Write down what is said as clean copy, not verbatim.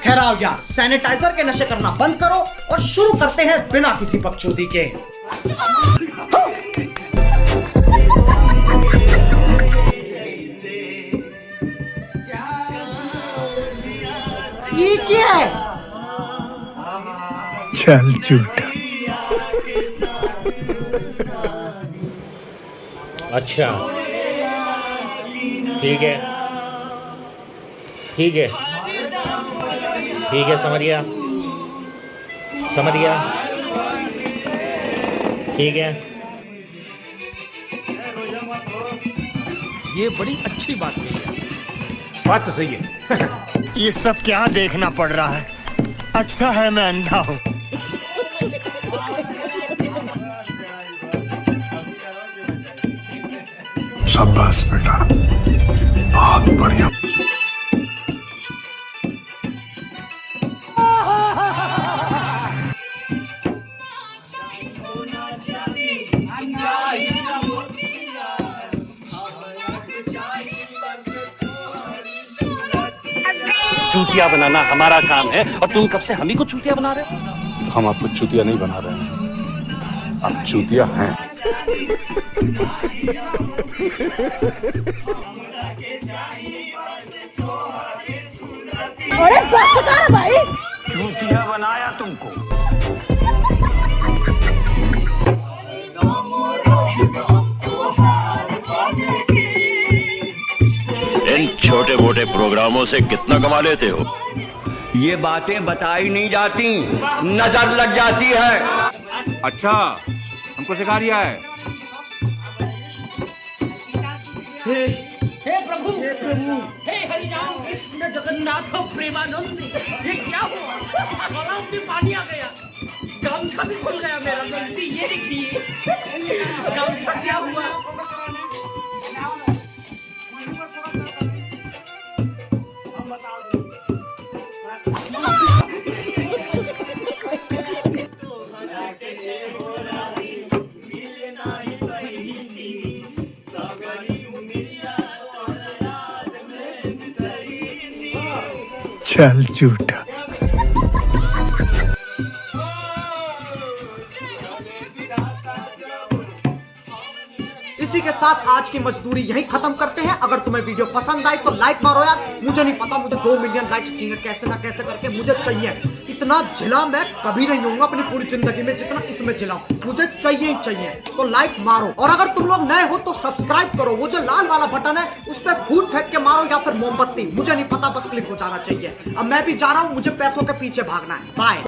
खैर आओ यार, सैनिटाइजर के नशे करना बंद करो और शुरू करते हैं बिना किसी बकचोदी के। ये क्या है? चल झूठा। अच्छा ठीक है ठीक है ठीक है, समझ गया समझ गया, ठीक है। ये बड़ी अच्छी बात कही है। बात तो सही है। ये सब क्या देखना पड़ रहा है? अच्छा है मैं अंधा हूँ। शाबाश बेटा, बहुत बढ़िया। चूतिया बनाना हमारा काम है और तुम कब से हम ही को चूतिया बना रहे हो? हम आपको चूतिया नहीं बना रहे हैं, आप चूतिया हैं। अरे बस कर भाई, चूतिया बनाया तुमको। इन छोटे मोटे प्रोग्रामों से कितना कमा लेते हो? ये बातें बताई नहीं जाती, नजर लग जाती है। अच्छा, हमको सिखा रिया है। हे प्रभु हे हरिनाम कृष्ण जगन्नाथ प्रेमानंद, ये क्या हुआ? गलाव में पानी आ गया, गामछा भी खुल गया मेरा। गलती ये देखिए, गामछा क्या हुआ? चल झूठा। इसी के साथ आज की मजदूरी यहीं खत्म करते हैं। अगर तुम्हें वीडियो पसंद आई तो लाइक मारो यार। मुझे नहीं पता, मुझे 2 मिलियन लाइक्स चाहिए, कैसे ना कैसे करके मुझे चाहिए। इतना झिला मैं कभी नहीं होऊंगा अपनी पूरी जिंदगी में जितना इसमें झिलाऊं। मुझे चाहिए ही चाहिए, तो लाइक मारो। और अगर तुम लोग नए हो तो सब्सक्राइब करो। वो जो लाल वाला बटन है उस पर फूट फेंक के मारो या फिर मोमबत्ती, मुझे नहीं पता, बस क्लिक हो जाना चाहिए। अब मैं भी जा रहा हूँ, मुझे पैसों के पीछे भागना है। बाय।